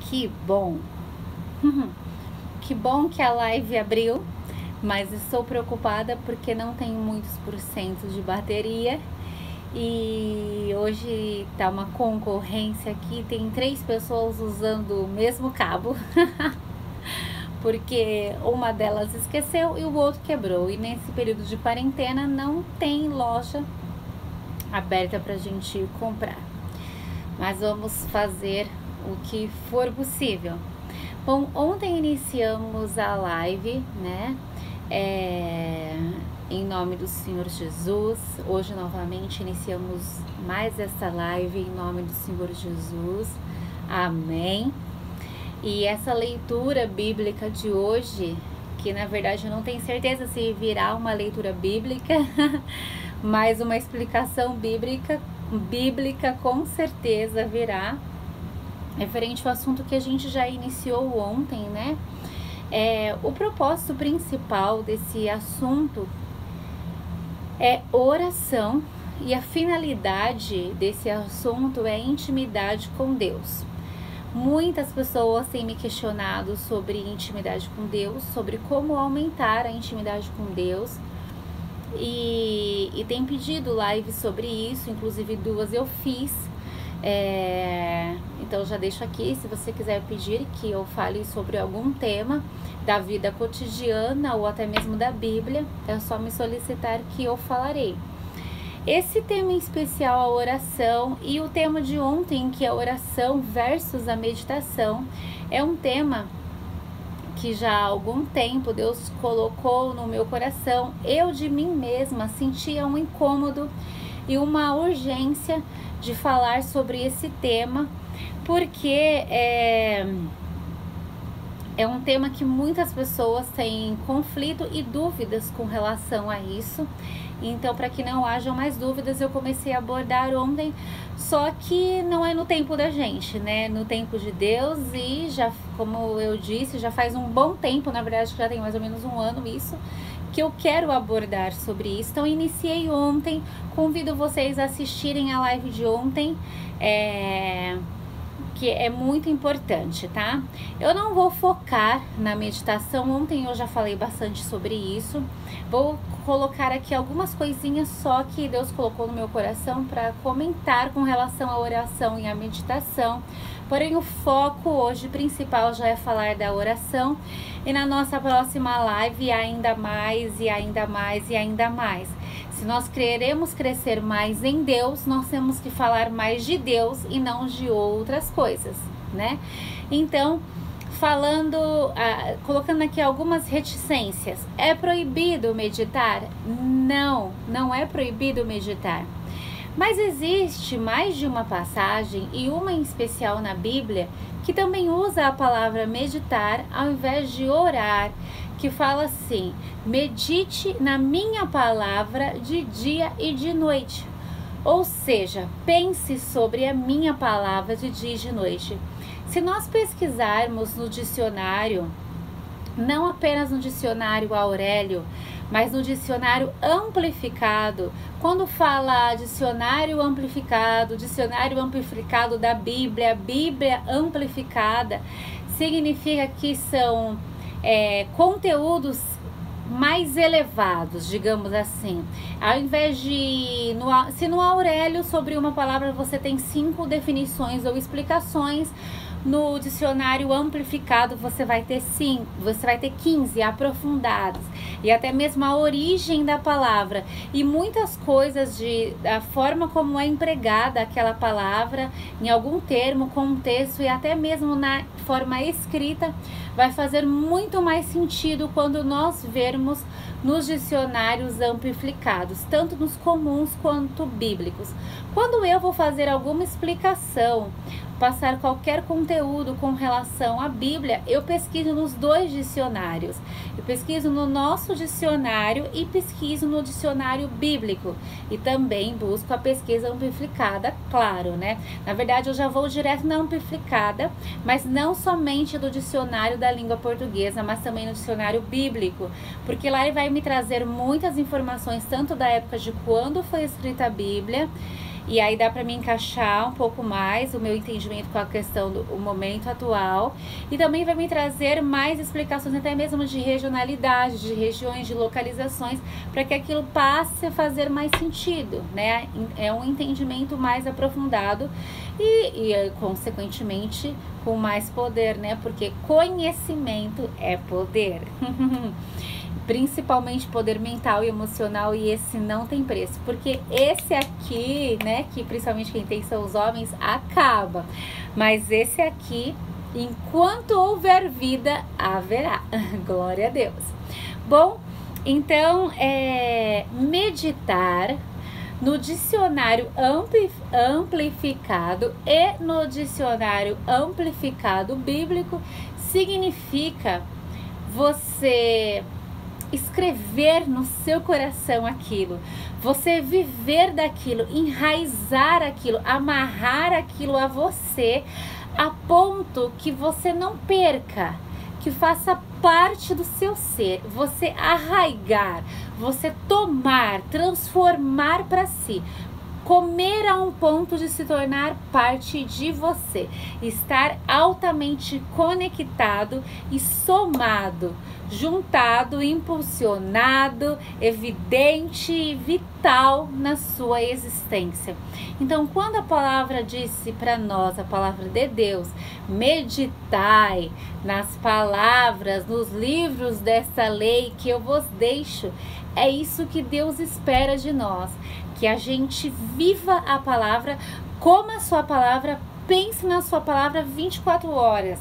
Que bom! Que bom que a live abriu, mas estou preocupada porque não tenho muitos porcentos de bateria e hoje tá uma concorrência aqui, tem 3 pessoas usando o mesmo cabo porque uma delas esqueceu e o outro quebrou, e nesse período de quarentena não tem loja aberta pra gente comprar, mas vamos fazer o que for possível. Bom, ontem iniciamos a live, né? Em nome do Senhor Jesus. Hoje novamente iniciamos mais essa live em nome do Senhor Jesus. Amém. E essa leitura bíblica de hoje, que na verdade eu não tenho certeza se virá uma leitura bíblica, mas uma explicação bíblica com certeza virá, referente ao assunto que a gente já iniciou ontem, né? O propósito principal desse assunto é oração, e a finalidade desse assunto é intimidade com Deus. Muitas pessoas têm me questionado sobre intimidade com Deus, sobre como aumentar a intimidade com Deus, e tem pedido live sobre isso, inclusive 2 eu fiz. Então já deixo aqui, se você quiser pedir que eu fale sobre algum tema da vida cotidiana ou até mesmo da Bíblia, é só me solicitar que eu falarei. Esse tema em especial, a oração, e o tema de ontem, que é a oração versus a meditação, é um tema que já há algum tempo Deus colocou no meu coração. Eu de mim mesma sentia um incômodo e uma urgência de falar sobre esse tema, porque é um tema que muitas pessoas têm conflito e dúvidas com relação a isso. Então, para que não hajam mais dúvidas, eu comecei a abordar ontem, só que não é no tempo da gente, né? No tempo de Deus, e já, como eu disse, já faz um bom tempo, na verdade já tem mais ou menos um ano isso, que eu quero abordar sobre isso. Então, iniciei ontem, convido vocês a assistirem a live de ontem, que é muito importante, tá? Eu não vou focar na meditação, ontem eu já falei bastante sobre isso. Vou colocar aqui algumas coisinhas só que Deus colocou no meu coração para comentar com relação à oração e à meditação. Porém, o foco hoje principal já é falar da oração, e na nossa próxima live ainda mais e ainda mais e ainda mais. Se nós queremos crescer mais em Deus, nós temos que falar mais de Deus e não de outras coisas, né? Então, colocando aqui algumas reticências. É proibido meditar? Não, não é proibido meditar. Mas existe mais de uma passagem, e uma em especial na Bíblia, que também usa a palavra meditar ao invés de orar, que fala assim: medite na minha palavra de dia e de noite. Ou seja, pense sobre a minha palavra de dia e de noite. Se nós pesquisarmos no dicionário, não apenas no dicionário Aurélio, mas no dicionário amplificado, quando fala dicionário amplificado da Bíblia, Bíblia amplificada, significa que são conteúdos mais elevados, digamos assim. Ao invés de, se no Aurélio sobre uma palavra você tem 5 definições ou explicações, no dicionário amplificado você vai ter 15 aprofundadas, e até mesmo a origem da palavra e muitas coisas da forma como é empregada aquela palavra em algum termo, contexto, e até mesmo na forma escrita, vai fazer muito mais sentido quando nós vermos nos dicionários amplificados, tanto nos comuns quanto bíblicos. Quando eu vou fazer alguma explicação, passar qualquer conteúdo com relação à Bíblia, eu pesquiso nos 2 dicionários. Eu pesquiso no nosso dicionário e pesquiso no dicionário bíblico. E também busco a pesquisa amplificada, claro, né? Na verdade, eu já vou direto na amplificada, mas não somente do dicionário da língua portuguesa, mas também no dicionário bíblico, porque lá ele vai me trazer muitas informações, tanto da época de quando foi escrita a Bíblia, e aí dá para me encaixar um pouco mais o meu entendimento com a questão do momento atual, e também vai me trazer mais explicações até mesmo de regionalidade, de regiões, de localizações, para que aquilo passe a fazer mais sentido, né? É um entendimento mais aprofundado e consequentemente com mais poder, né? Porque conhecimento é poder. Principalmente poder mental e emocional, e esse não tem preço, porque esse aqui, né, que principalmente quem tem são os homens, acaba, mas esse aqui, enquanto houver vida, haverá. Glória a Deus. Bom, então, meditar no dicionário amplificado e no dicionário amplificado bíblico significa você escrever no seu coração aquilo, você viver daquilo, enraizar aquilo, amarrar aquilo a você, a ponto que você não perca, que faça parte do seu ser, você arraigar, você tomar, transformar para si, comer a um ponto de se tornar parte de você, estar altamente conectado e somado, juntado, impulsionado, evidente e vital na sua existência. Então, quando a palavra disse para nós, a palavra de Deus, meditai nas palavras, nos livros dessa lei que eu vos deixo, é isso que Deus espera de nós, que a gente viva a palavra, coma a sua palavra, pense na sua palavra 24 horas,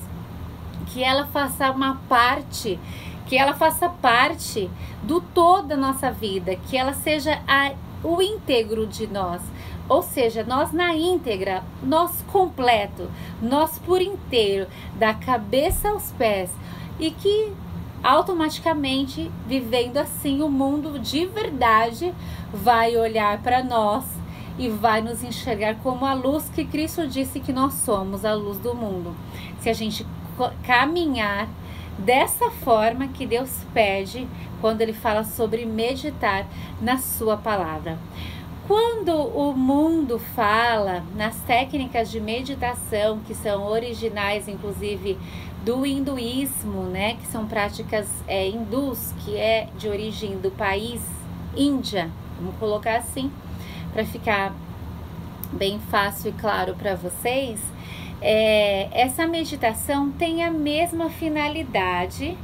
que ela faça uma parte, que ela faça parte do todo da nossa vida, que ela seja o íntegro de nós, ou seja, nós na íntegra, nós completo, nós por inteiro, da cabeça aos pés, e que automaticamente, vivendo assim, o mundo de verdade vai olhar para nós e vai nos enxergar como a luz que Cristo disse que nós somos, a luz do mundo. Se a gente caminhar dessa forma que Deus pede quando Ele fala sobre meditar na sua palavra. Quando o mundo fala nas técnicas de meditação, que são originais, inclusive, do hinduísmo, né, que são práticas hindus, que é de origem do país Índia, vamos colocar assim, para ficar bem fácil e claro para vocês, essa meditação tem a mesma finalidade,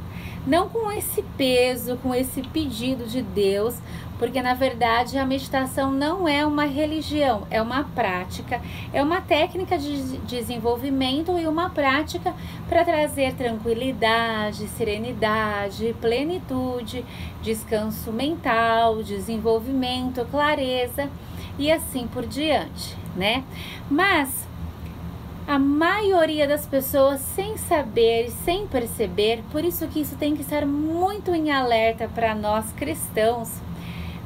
não com esse peso, com esse pedido de Deus, porque na verdade a meditação não é uma religião, é uma prática, é uma técnica de desenvolvimento e uma prática para trazer tranquilidade, serenidade, plenitude, descanso mental, desenvolvimento, clareza e assim por diante, né? Mas a maioria das pessoas, sem saber, sem perceber, por isso que isso tem que estar muito em alerta para nós cristãos,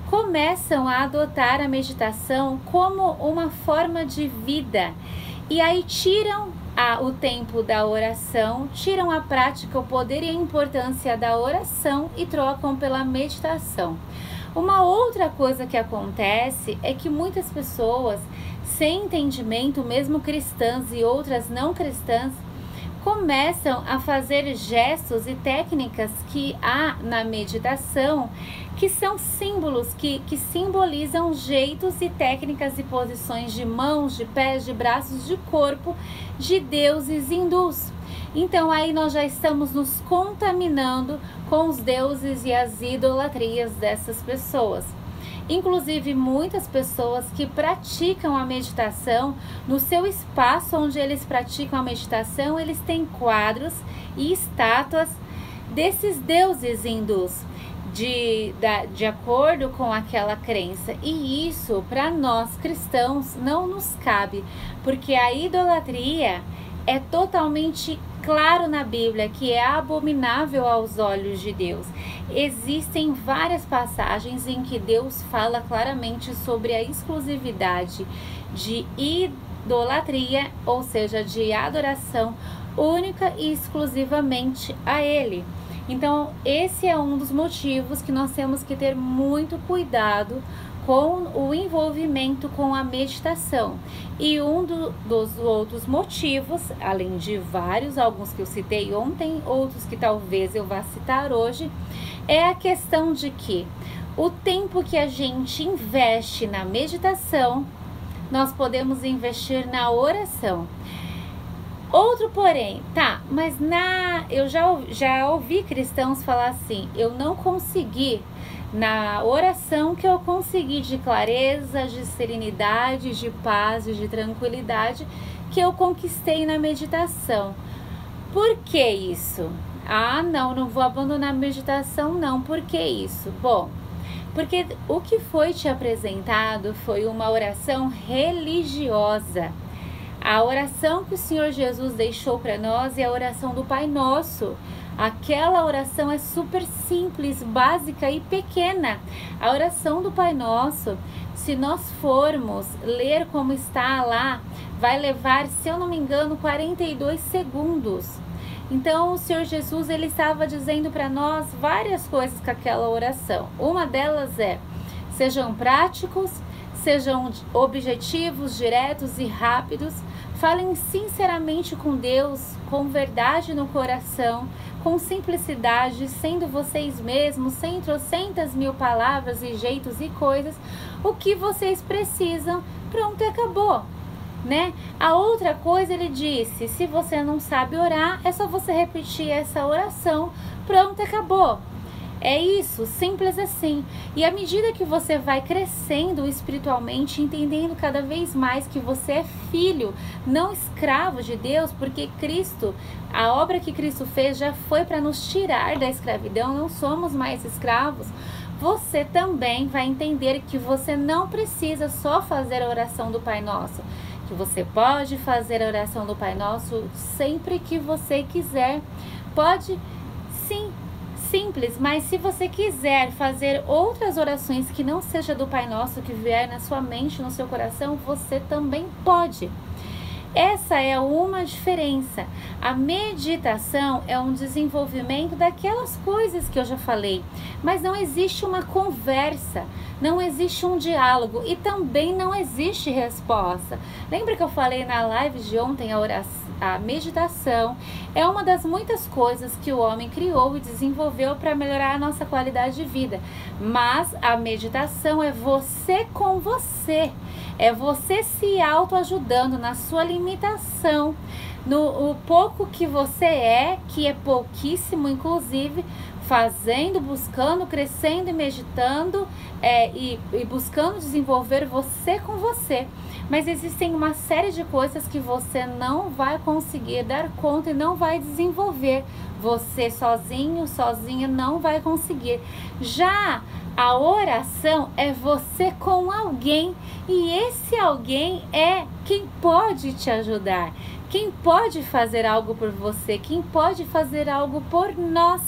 começam a adotar a meditação como uma forma de vida e aí tiram o tempo da oração, tiram a prática, o poder e a importância da oração e trocam pela meditação. Uma outra coisa que acontece é que muitas pessoas, sem entendimento, mesmo cristãs e outras não cristãs, começam a fazer gestos e técnicas que há na meditação, que são símbolos, que simbolizam jeitos e técnicas e posições de mãos, de pés, de braços, de corpo, de deuses hindus. Então aí nós já estamos nos contaminando com os deuses e as idolatrias dessas pessoas. Inclusive, muitas pessoas que praticam a meditação, no seu espaço onde eles praticam a meditação, eles têm quadros e estátuas desses deuses hindus, de acordo com aquela crença. E isso, para nós cristãos, não nos cabe, porque a idolatria é totalmente claro na Bíblia que é abominável aos olhos de Deus. Existem várias passagens em que Deus fala claramente sobre a exclusividade de idolatria, ou seja, de adoração única e exclusivamente a Ele. Então, esse é um dos motivos que nós temos que ter muito cuidado com o envolvimento com a meditação. E dos outros motivos, além de vários, alguns que eu citei ontem, outros que talvez eu vá citar hoje, é a questão de que o tempo que a gente investe na meditação, nós podemos investir na oração. Outro porém, mas eu já ouvi cristãos falar assim, eu não consegui na oração que eu consegui de clareza, de serenidade, de paz, de tranquilidade, que eu conquistei na meditação. Por que isso? Não vou abandonar a meditação não, por que isso? Bom, porque o que foi te apresentado foi uma oração religiosa. A oração que o Senhor Jesus deixou para nós é a oração do Pai Nosso. Aquela oração é super simples, básica e pequena. A oração do Pai Nosso, se nós formos ler como está lá, vai levar, se eu não me engano, 42 segundos. Então, o Senhor Jesus, ele estava dizendo para nós várias coisas com aquela oração. Uma delas é, sejam práticos, sejam objetivos, diretos e rápidos, falem sinceramente com Deus, com verdade no coração, com simplicidade, sendo vocês mesmos, sem trocentas mil palavras e jeitos e coisas, o que vocês precisam, pronto, acabou, né? A outra coisa, ele disse, se você não sabe orar, é só você repetir essa oração, pronto, acabou. É isso, simples assim. E à medida que você vai crescendo espiritualmente, entendendo cada vez mais que você é filho, não escravo de Deus, porque Cristo, a obra que Cristo fez já foi para nos tirar da escravidão, não somos mais escravos. Você também vai entender que você não precisa só fazer a oração do Pai Nosso, que você pode fazer a oração do Pai Nosso sempre que você quiser. Pode, sim, simples, mas se você quiser fazer outras orações que não seja do Pai Nosso, que vier na sua mente, no seu coração, você também pode. Essa é uma diferença. A meditação é um desenvolvimento daquelas coisas que eu já falei, mas não existe uma conversa, não existe um diálogo e também não existe resposta. Lembra que eu falei na live de ontem, a meditação é uma das muitas coisas que o homem criou e desenvolveu para melhorar a nossa qualidade de vida. Mas a meditação é você com você. É você se autoajudando na sua limitação, no pouco que você é, que é pouquíssimo, inclusive, fazendo, buscando, crescendo e meditando e buscando desenvolver você com você. Mas existem uma série de coisas que você não vai conseguir dar conta e não vai desenvolver. Você sozinho, sozinha não vai conseguir. Já a oração é você com alguém, e esse alguém é quem pode te ajudar, quem pode fazer algo por você, quem pode fazer algo por nós.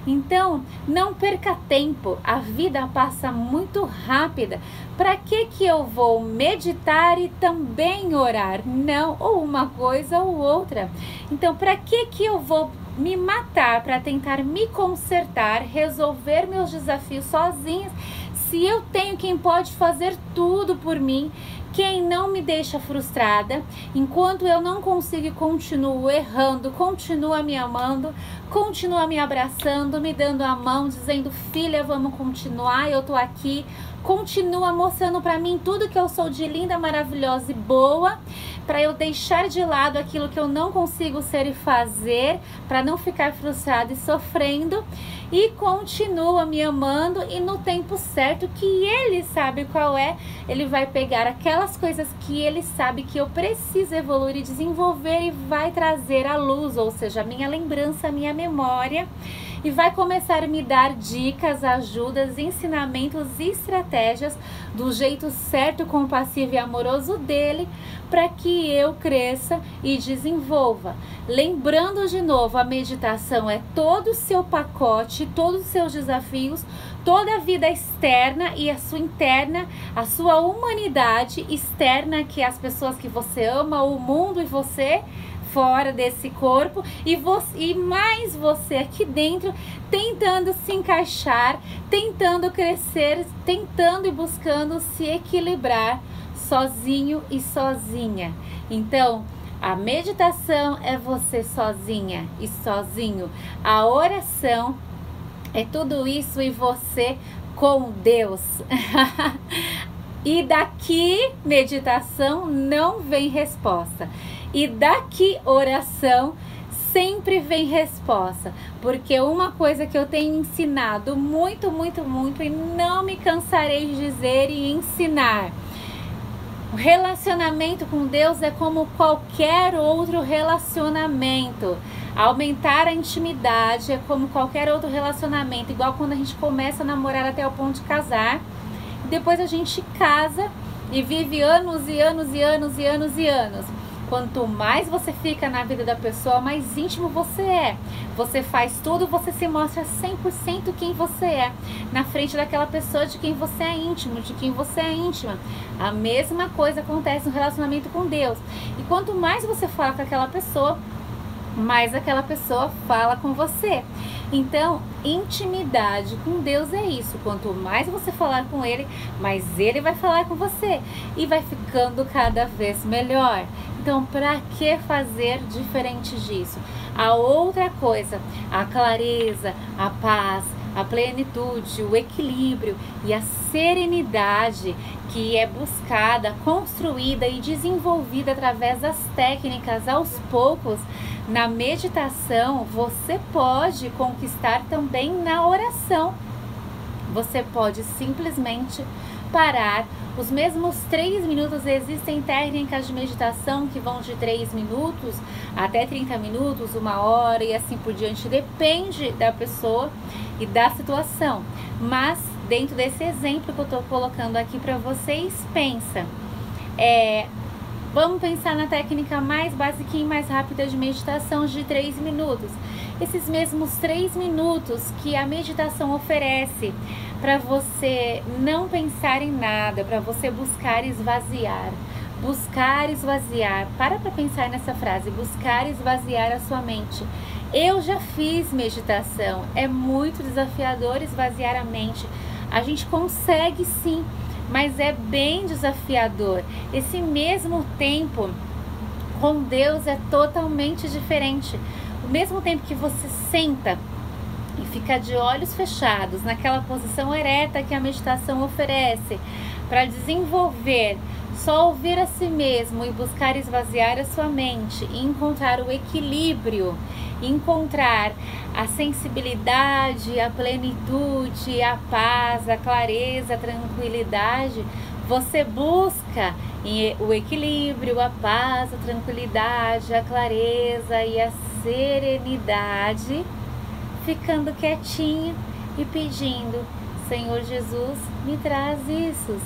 Então, não perca tempo, a vida passa muito rápida. Para que eu vou meditar e também orar? Não, ou uma coisa ou outra. Então, para que eu vou me matar para tentar me consertar, resolver meus desafios sozinhos, se eu tenho quem pode fazer tudo por mim, quem não me deixa frustrada, enquanto eu não consigo e continuo errando, continua me amando, continua me abraçando, me dando a mão, dizendo, filha, vamos continuar, eu tô aqui, continua mostrando para mim tudo que eu sou de linda, maravilhosa e boa, para eu deixar de lado aquilo que eu não consigo ser e fazer, para não ficar frustrada e sofrendo, e continua me amando, e no tempo certo, que ele sabe qual é, ele vai pegar aquelas coisas que ele sabe que eu preciso evoluir e desenvolver e vai trazer à luz, ou seja, a minha lembrança, a minha memória, e vai começar a me dar dicas, ajudas, ensinamentos e estratégias do jeito certo, compassivo e amoroso dele, para que eu cresça e desenvolva. Lembrando de novo, a meditação é todo o seu pacote, todos os seus desafios, toda a vida externa e a sua interna, a sua humanidade externa, que é as pessoas que você ama, o mundo e você, fora desse corpo e mais você aqui dentro, tentando se encaixar, tentando crescer, tentando e buscando se equilibrar sozinho e sozinha. Então, a meditação é você sozinha e sozinho. A oração é tudo isso e você com Deus. E daqui meditação não vem resposta. E daqui oração sempre vem resposta. Porque uma coisa que eu tenho ensinado muito, muito, muito e não me cansarei de dizer e ensinar: o relacionamento com Deus é como qualquer outro relacionamento. Aumentar a intimidade é como qualquer outro relacionamento. Igual quando a gente começa a namorar até o ponto de casar. Depois a gente casa e vive anos e anos e anos e anos e anos. Quanto mais você fica na vida da pessoa, mais íntimo você é. Você faz tudo, você se mostra 100% quem você é. Na frente daquela pessoa de quem você é íntimo, de quem você é íntima. A mesma coisa acontece no relacionamento com Deus. E quanto mais você fala com aquela pessoa, mais aquela pessoa fala com você. Então, intimidade com Deus é isso. Quanto mais você falar com Ele, mais Ele vai falar com você. E vai ficando cada vez melhor. Então, para que fazer diferente disso? A outra coisa, a clareza, a paz, a plenitude, o equilíbrio e a serenidade que é buscada, construída e desenvolvida através das técnicas aos poucos. Na meditação, você pode conquistar também na oração. Você pode simplesmente parar. Os mesmos 3 minutos, existem técnicas de meditação que vão de 3 minutos até 30 minutos, 1 hora e assim por diante. Depende da pessoa e da situação. Mas dentro desse exemplo que eu estou colocando aqui para vocês, pensa. Vamos pensar na técnica mais básica e mais rápida de meditação de 3 minutos. Esses mesmos 3 minutos que a meditação oferece para você não pensar em nada, para você buscar esvaziar. Buscar esvaziar. Para pensar nessa frase, buscar esvaziar a sua mente. Eu já fiz meditação, é muito desafiador esvaziar a mente. A gente consegue sim, mas é bem desafiador. Esse mesmo tempo com Deus é totalmente diferente. O mesmo tempo que você senta e fica de olhos fechados, naquela posição ereta que a meditação oferece, para desenvolver, só ouvir a si mesmo e buscar esvaziar a sua mente e encontrar o equilíbrio, encontrar a sensibilidade, a plenitude, a paz, a clareza, a tranquilidade. Você busca o equilíbrio, a paz, a tranquilidade, a clareza e a serenidade, ficando quietinho e pedindo: Senhor Jesus, me traz isso.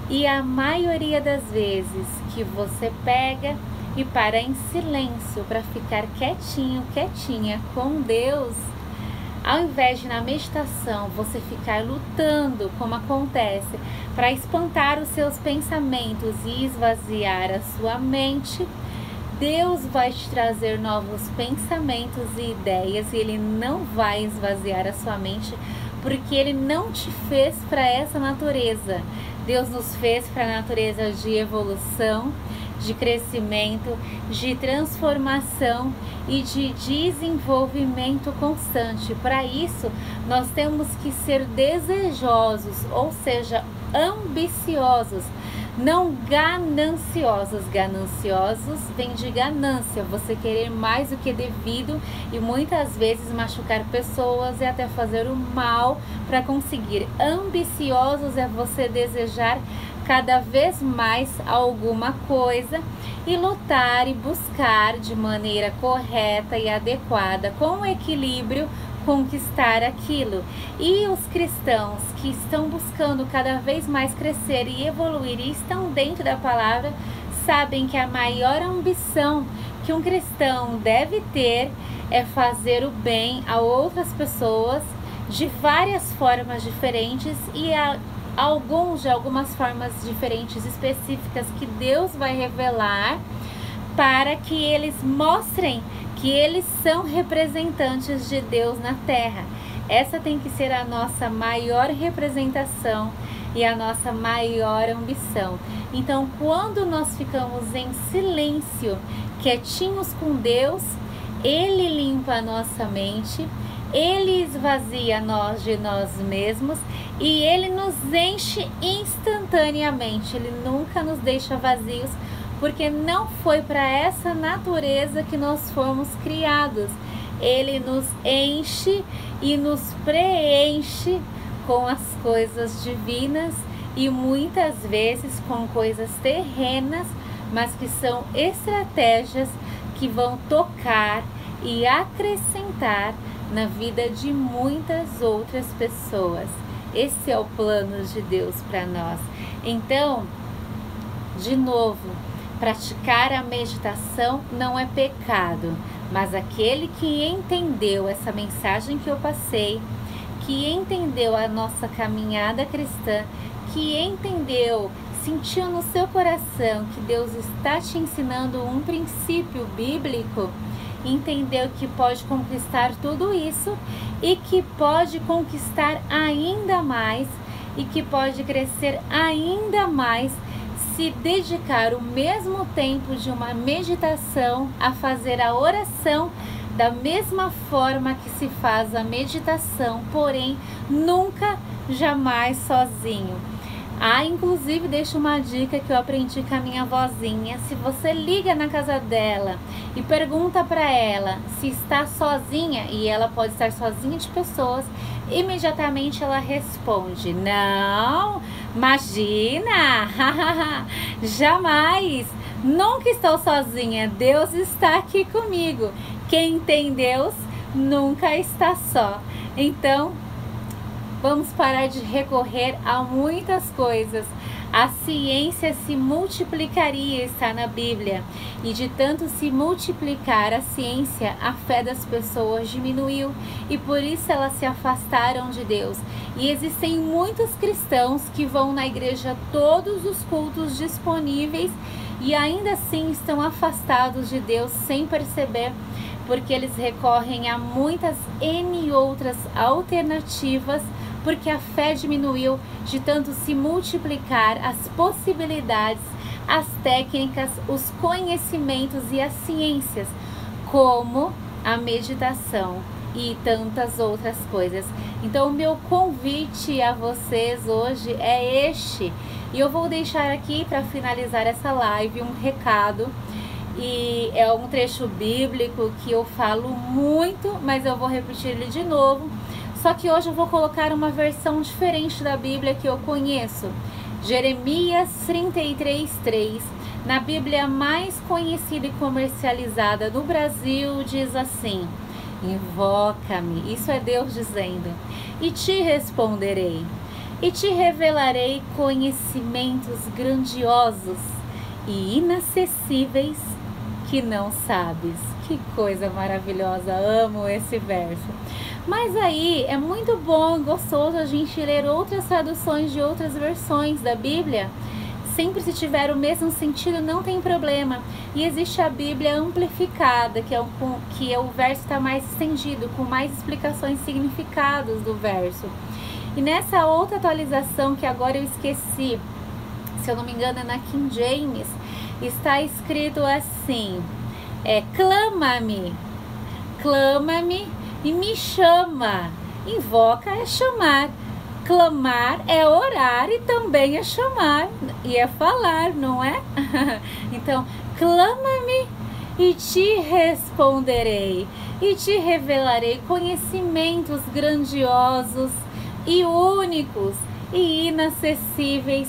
E a maioria das vezes que você pega e para em silêncio para ficar quietinho, quietinha com Deus, ao invés de na meditação você ficar lutando, como acontece, para espantar os seus pensamentos e esvaziar a sua mente, Deus vai te trazer novos pensamentos e ideias, e Ele não vai esvaziar a sua mente, porque Ele não te fez para essa natureza. Deus nos fez para a natureza de evolução, de crescimento, de transformação e de desenvolvimento constante. Para isso, nós temos que ser desejosos, ou seja, ambiciosos, não gananciosos. Gananciosos vem de ganância, você querer mais do que devido e muitas vezes machucar pessoas e até fazer o mal para conseguir. Ambiciosos é você desejar cada vez mais alguma coisa e lutar e buscar de maneira correta e adequada, com equilíbrio, conquistar aquilo. E os cristãos que estão buscando cada vez mais crescer e evoluir e estão dentro da palavra, sabem que a maior ambição que um cristão deve ter é fazer o bem a outras pessoas de várias formas diferentes e algumas formas diferentes específicas que Deus vai revelar para que eles mostrem que eles são representantes de Deus na terra. Essa tem que ser a nossa maior representação e a nossa maior ambição. Então, quando nós ficamos em silêncio, quietinhos com Deus, Ele limpa a nossa mente, Ele esvazia nós de nós mesmos e Ele nos enche instantaneamente. Ele nunca nos deixa vazios, porque não foi para essa natureza que nós fomos criados. Ele nos enche e nos preenche com as coisas divinas e muitas vezes com coisas terrenas, mas que são estratégias que vão tocar e acrescentar na vida de muitas outras pessoas. Esse é o plano de Deus para nós. Então, de novo, praticar a meditação não é pecado, mas aquele que entendeu essa mensagem que eu passei, que entendeu a nossa caminhada cristã, que entendeu, sentiu no seu coração que Deus está te ensinando um princípio bíblico, entendeu que pode conquistar tudo isso e que pode conquistar ainda mais e que pode crescer ainda mais se dedicar o mesmo tempo de uma meditação a fazer a oração da mesma forma que se faz a meditação, porém nunca, jamais sozinho. Inclusive, deixo uma dica que eu aprendi com a minha vozinha. Se você liga na casa dela e pergunta para ela se está sozinha, e ela pode estar sozinha de pessoas, imediatamente ela responde: não, imagina, jamais, nunca estou sozinha, Deus está aqui comigo. Quem tem Deus nunca está só. Então, vamos parar de recorrer a muitas coisas. A ciência se multiplicaria, está na Bíblia. E de tanto se multiplicar a ciência, a fé das pessoas diminuiu. E por isso elas se afastaram de Deus. E existem muitos cristãos que vão na igreja todos os cultos disponíveis e ainda assim estão afastados de Deus sem perceber, porque eles recorrem a muitas N outras alternativas, porque a fé diminuiu de tanto se multiplicar as possibilidades, as técnicas, os conhecimentos e as ciências, como a meditação e tantas outras coisas. Então, o meu convite a vocês hoje é este, e eu vou deixar aqui para finalizar essa live um recado. E é um trecho bíblico que eu falo muito, mas eu vou repetir ele de novo. Só que hoje eu vou colocar uma versão diferente da Bíblia que eu conheço. Jeremias 33:3, na Bíblia mais conhecida e comercializada do Brasil, diz assim: invoca-me, isso é Deus dizendo, e te responderei, e te revelarei conhecimentos grandiosos e inacessíveis que não sabes. Que coisa maravilhosa, amo esse verso. Mas aí é muito bom, gostoso a gente ler outras traduções de outras versões da Bíblia. Sempre se tiver o mesmo sentido, não tem problema. E existe a Bíblia amplificada, que o verso está mais estendido, com mais explicações e significados do verso. E nessa outra atualização, que agora eu esqueci, se eu não me engano é na King James, está escrito assim: clama-me e me chama. Invoca é chamar, clamar é orar e também é chamar e é falar, não é? Então, clama-me e te responderei e te revelarei conhecimentos grandiosos e únicos e inacessíveis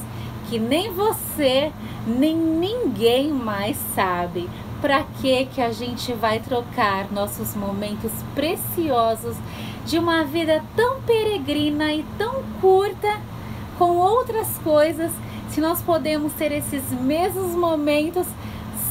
que nem você nem ninguém mais sabe. Para que a gente vai trocar nossos momentos preciosos de uma vida tão peregrina e tão curta com outras coisas, se nós podemos ter esses mesmos momentos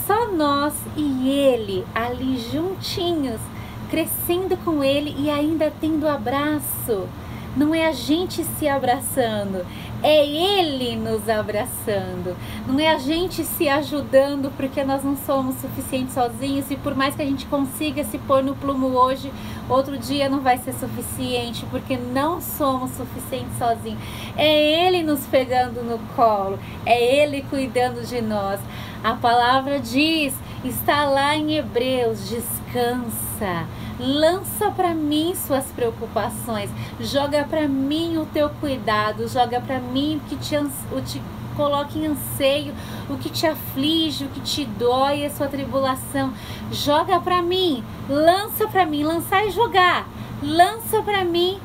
só nós e Ele ali juntinhos, crescendo com Ele e ainda tendo abraço, não é a gente se abraçando, é Ele nos abraçando. Não é a gente se ajudando, porque nós não somos suficientes sozinhos, e por mais que a gente consiga se pôr no plumo hoje, outro dia não vai ser suficiente, porque não somos suficientes sozinhos. É Ele nos pegando no colo, é Ele cuidando de nós. A palavra diz, está lá em Hebreus, descansa. Lança para mim suas preocupações, joga para mim o teu cuidado, joga para mim o que te coloca em anseio, o que te aflige, o que te dói, a sua tribulação. Joga para mim, lança para mim, lançar e jogar. Lança para mim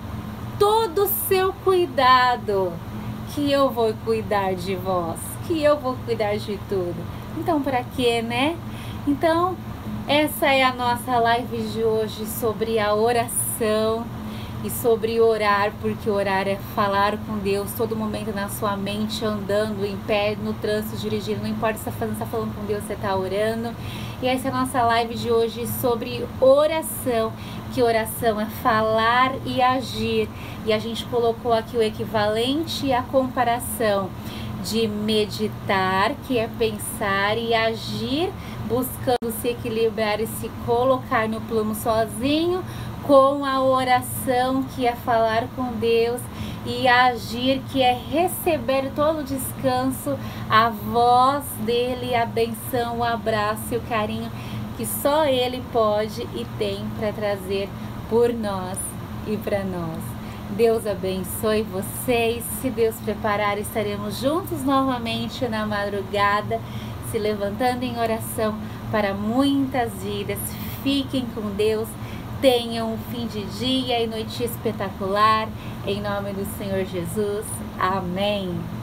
todo o seu cuidado, que eu vou cuidar de vós, que eu vou cuidar de tudo. Então, para quê, né? Então, essa é a nossa live de hoje sobre a oração e sobre orar, porque orar é falar com Deus todo momento na sua mente, andando em pé, no trânsito, dirigindo, não importa se você está falando com Deus, você está orando. E essa é a nossa live de hoje sobre oração, que oração é falar e agir. E a gente colocou aqui o equivalente e a comparação de meditar, que é pensar, e agir, buscando se equilibrar e se colocar no plumo sozinho, com a oração, que é falar com Deus, e agir, que é receber todo o descanso, a voz dele, a benção, o abraço e o carinho que só ele pode e tem para trazer por nós e para nós. Deus abençoe vocês. Se Deus preparar, estaremos juntos novamente na madrugada, se levantando em oração para muitas vidas. Fiquem com Deus, tenham um fim de dia e noite espetacular, em nome do Senhor Jesus. Amém.